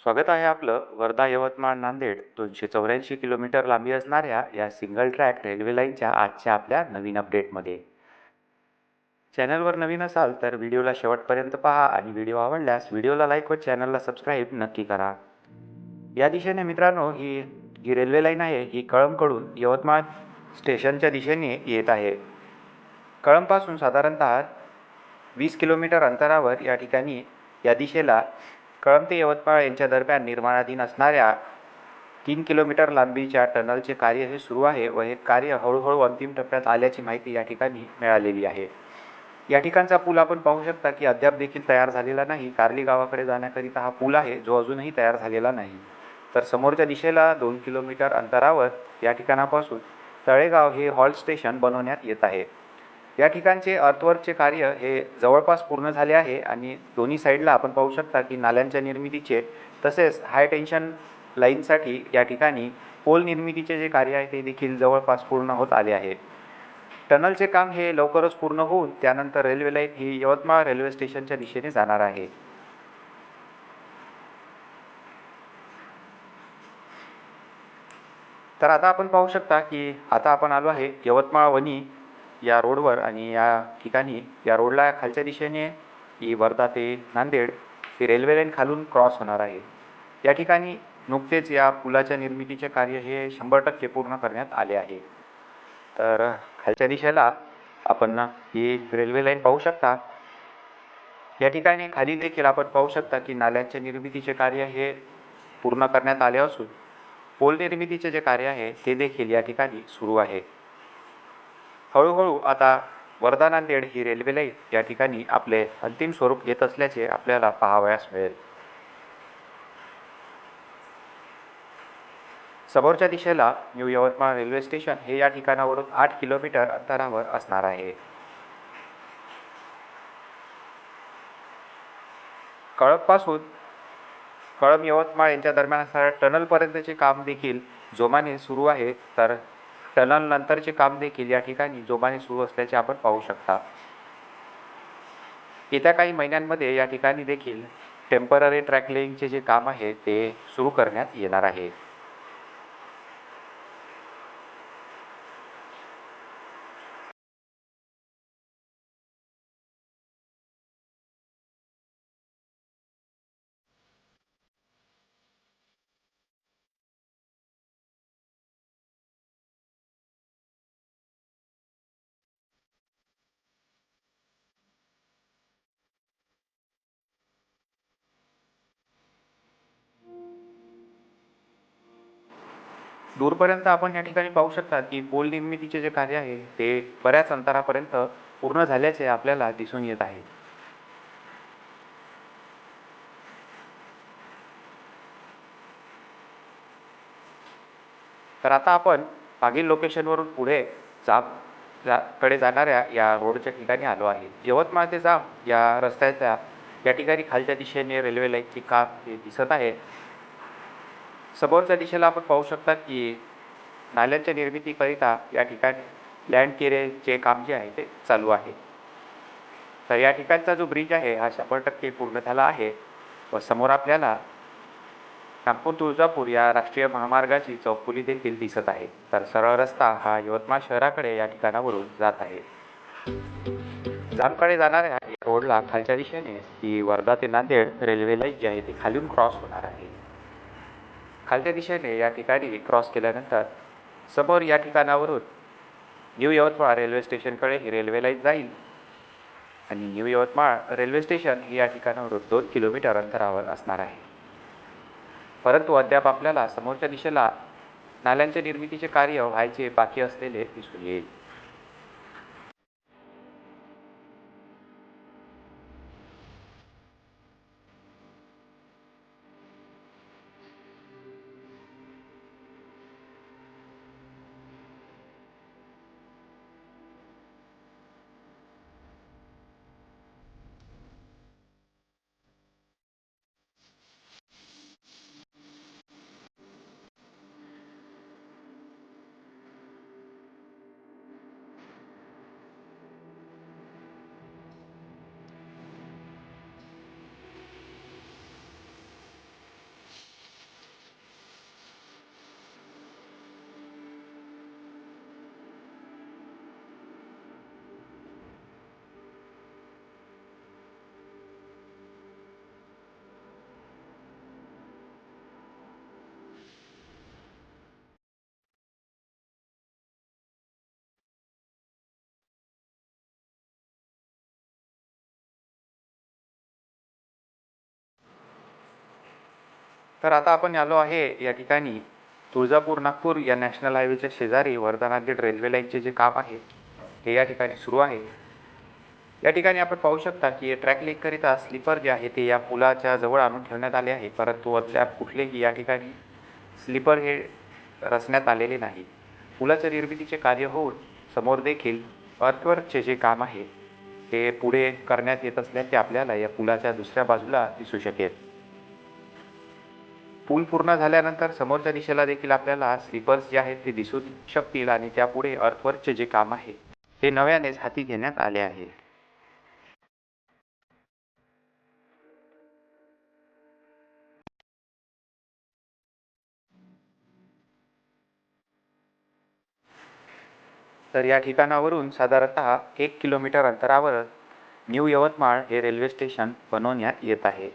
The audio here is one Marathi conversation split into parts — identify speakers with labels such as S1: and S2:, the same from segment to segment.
S1: स्वागत आहे आपलं वर्धा यवतमाळ नांदेड 284 किलोमीटर लांबी असणाऱ्या या सिंगल ट्रॅक रेल्वे लाईनच्या आजच्या आपल्या नवीन अपडेटमध्ये. चॅनलवर नवीन असाल तर व्हिडिओला शेवटपर्यंत पहा आणि व्हिडिओ आवडल्यास व्हिडिओला लाईक व चॅनलला सबस्क्राईब नक्की करा. या दिशेने मित्रांनो ही जी रेल्वे लाईन आहे ही कळंबकडून यवतमाळ स्टेशनच्या दिशेने येत आहे. कळंबपासून साधारणतः 20 किलोमीटर अंतरावर या ठिकाणी या दिशेला कळंब ते यवतमाळ यांच्या दरम्यान निर्माणाधीन असणाऱ्या 3 किलोमीटर लांबीच्या टनलचे कार्य हे सुरू आहे व हे कार्य हळूहळू अंतिम टप्प्यात आल्याची माहिती या ठिकाणी मिळालेली आहे. या ठिकाणचा पूल आपण पाहू शकता की अद्याप देखील तयार झालेला नाही. कार्ली गावाकडे जाण्याकरिता हा पूल आहे जो अजूनही तयार झालेला नाही. तर समोरच्या दिशेला 2 किलोमीटर अंतरावर या ठिकाणापासून तळेगाव हे हॉल्ट स्टेशन बनवण्यात येत आहे. या ठिकाणचे अर्थवर्कचे कार्य हे जवळपास पूर्ण झाले आहे आणि दोन्ही साईडला आपण पाहू शकता की नाल्यांच्या निर्मितीचे तसेच हाय टेन्शन लाईनसाठी या ठिकाणी पोल निर्मितीचे जे कार्य आहे ते देखील जवळपास पूर्ण होत आले आहे. टनलचे काम हे लवकरच पूर्ण होऊन त्यानंतर रेल्वे लाईन ही यवतमाळ रेल्वे स्टेशनच्या दिशेने जाणार आहे. तर आता आपण पाहू शकता की आता आपण आलो आहे यवतमाळ वणी या रोडवर आणि या ठिकाणी या रोडला खालच्या दिशेने ही वर्धा ते नांदेड ही रेल्वे लाईन खालून क्रॉस होणार आहे. या ठिकाणी नुकतेच या पुलाच्या निर्मितीचे कार्य हे 100% पूर्ण करण्यात आले आहे. तर खालच्या दिशेला आपण ही रेल्वे लाईन पाहू शकता. या ठिकाणी खाली देखील आपण पाहू शकता की नाल्यांच्या निर्मितीचे कार्य हे पूर्ण करण्यात आले असून पोल निर्मितीचे जे कार्य आहे ते देखील या ठिकाणी सुरू आहे. हळूहळू आता वर्धा नांदेड ही रेल्वे लाईन या ठिकाणी आपले अंतिम स्वरूप घेत असल्याचे आपल्याला पाहावयास मिळेल. समोरच्या दिशेला न्यू यवतमाळ रेल्वे स्टेशन हे या ठिकाणावरून 8 किलोमीटर अंतरावर असणार आहे. कळंबपासून कळंब यवतमाळ यांच्या दरम्यान असणाऱ्या टनलपर्यंतचे काम देखील जोमाने सुरू आहे. तर टनल नंतरचे काम देखील या ठिकाणी जोमाने सुरू असल्याचे आपण पाहू शकता. येत्या काही महिन्यांमध्ये या ठिकाणी देखील टेम्पररी ट्रॅक लेईंगचे जे काम आहे ते सुरू करण्यात येणार आहे. दूरपर्यंत आपण या ठिकाणी पाहू शकता की पोल निर्मितीचे जे कार्य आहे ते बऱ्याच अंतरापर्यंत पूर्ण झाल्याचे आपल्याला दिसून येत आहे. तर आता आपण मागील लोकेशनवरून पुढे कडे जाणाऱ्या या रोडच्या ठिकाणी आलो आहे. यवतमाळ ते जाम या रस्त्याच्या या ठिकाणी खालच्या दिशेने रेल्वे लाईनची काम हे दिसत आहे. समोरच्या दिशेला आपण पाहू शकता की नाल्यांच्या निर्मितीकरिता या ठिकाणी लँड केरेचे काम जे आहे ते चालू आहे. तर या ठिकाणचा जो ब्रिज आहे हा 100% पूर्ण झाला आहे व समोर आपल्याला नागपूर तुळजापूर या राष्ट्रीय महामार्गाची चौफुली देखील दिसत आहे. तर सरळ रस्ता हा यवतमाळ शहराकडे या ठिकाणावरून जात आहे. जामकडे जाणाऱ्या या रोडला खालच्या दिशेने ही वर्धा ते नांदेड रेल्वे लाईन जी आहे ती खालून क्रॉस होणार आहे. खालच्या दिशेने या ठिकाणी क्रॉस केल्यानंतर समोर या ठिकाणावरून न्यू यवतमाळ रेल्वे स्टेशनकडे ही रेल्वे लाईन जाईल आणि न्यू यवतमाळ रेल्वे स्टेशन ही या ठिकाणावरून 2 किलोमीटर अंतरावर असणार आहे. परंतु अद्याप आपल्याला समोरच्या दिशेला नाल्यांच्या निर्मितीचे कार्य व्हायचे बाकी असलेले दिसून येईल. तर आता आपण आलो आहे या ठिकाणी तुळजापूर नागपूर या नॅशनल हायवेच्या शेजारी वर्धा नांदेड रेल्वे लाईनचे जे काम आहे हे या ठिकाणी सुरू आहे. या ठिकाणी आपण पाहू शकता की ट्रॅक लिंककरिता स्लीपर जे आहे ते या पुलाच्या जवळ आणून ठेवण्यात आले आहे, परंतु अद्याप कुठलेही या ठिकाणी स्लीपर हे रचण्यात आलेले नाही. पुलाच्या निर्मितीचे कार्य होऊन समोर देखील अर्थवर्कचे जे काम आहे ते पुढे करण्यात येत असल्याचे आपल्याला या पुलाच्या दुसऱ्या बाजूला दिसू शकेल. पूल पूर्ण झाल्यानंतर समोरच्या दिशेला देखील आपल्याला स्लीपर्स जे आहेत ते दिसू शकतील आणि त्यापुढे अर्थवर्कचे जे काम आहे ते नव्यानेच हाती घेण्यात आले आहे. तर या ठिकाणावरून साधारणतः 1 किलोमीटर अंतरावर न्यू यवतमाळ हे रेल्वे स्टेशन बनवण्यात येत आहे.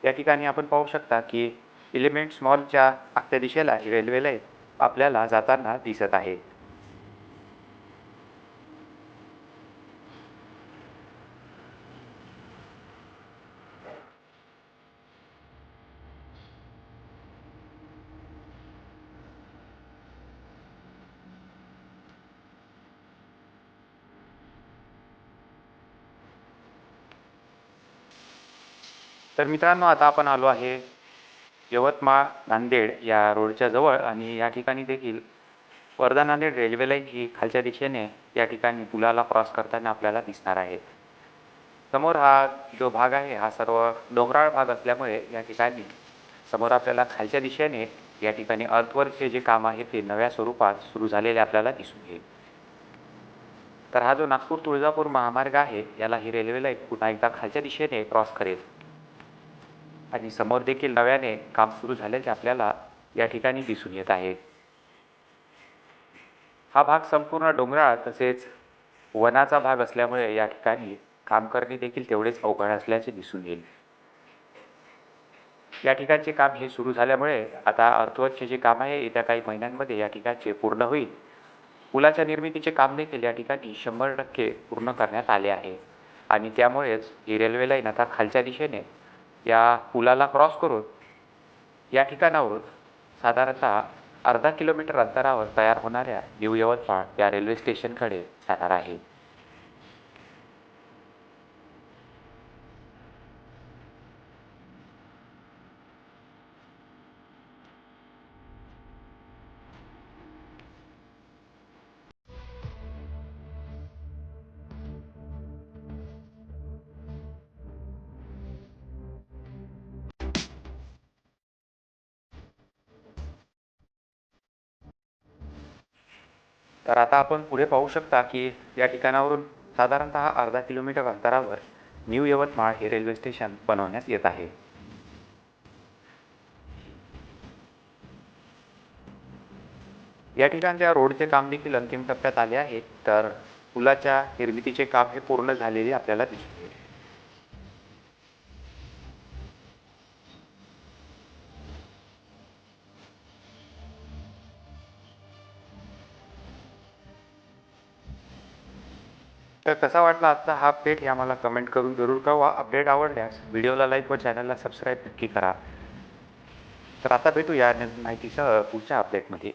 S1: या ठिकाणी आपण पाहू शकता की एलिमेंट्स मॉलच्या मागच्या दिशेला ही रेल्वे लाईन आपल्याला जाताना दिसत आहे. तर मित्रांनो, आता आपण आलो आहे यवतमाळ नांदेड या रोडच्या जवळ आणि या ठिकाणी देखील वर्धा नांदेड रेल्वे लाईन ही खालच्या दिशेने या ठिकाणी पुलाला क्रॉस करताना आपल्याला दिसणार आहे. समोर हा जो भाग आहे हा सर्व डोंगराळ भाग असल्यामुळे या ठिकाणी समोर आपल्याला खालच्या दिशेने या ठिकाणी अर्थवर्कचे जे काम आहे ते नव्या स्वरूपात सुरू झालेले आपल्याला दिसून येईल. तर हा जो नागपूर तुळजापूर महामार्ग आहे याला ही रेल्वे लाईन पुन्हा एकदा खालच्या दिशेने क्रॉस करेल आणि समोर देखील नव्याने काम सुरू झाल्याचे आपल्याला या ठिकाणी दिसून येत आहे. हा भाग संपूर्ण डोंगराळ तसेच वनाचा भाग असल्यामुळे या ठिकाणी काम करणे देखील तेवढेच अवघड असल्याचे दिसून येईल. या ठिकाणचे काम हे सुरू झाल्यामुळे आता अर्थवर्कचे जे काम आहे येत्या काही महिन्यांमध्ये या ठिकाणचे पूर्ण होईल. पुलाच्या निर्मितीचे काम देखील या ठिकाणी 100% पूर्ण करण्यात आले आहे आणि त्यामुळेच ही रेल्वे लाईन आता खालच्या दिशेने या पुलाला क्रॉस करून या ठिकाणावरून साधारणतः अर्धा किलोमीटर अंतरावर तयार होणाऱ्या न्यू यवतमाळ या रेल्वे स्टेशनकडे जाणार आहे. तर आता आपण पुढे पाहू शकता की या ठिकाणावरून साधारणतः अर्धा किलोमीटर अंतरावर न्यू यवतमाळ हे रेल्वे स्टेशन बनवण्यात येत आहे. या ठिकाणच्या रोडचे काम देखील अंतिम टप्प्यात आले आहे. तर पुलाच्या निर्मितीचे काम हे पूर्ण झालेले आपल्याला दिसून येईल. तर कसा वाटला आजचा हा अपडेट हे आम्हाला कमेंट करून जरूर कळवा. अपडेट आवडल्यास व्हिडिओला लाईक व चॅनलला सबस्क्राईब नक्की करा. तर आता भेटूया माहितीसह पुढच्या अपडेटमध्ये.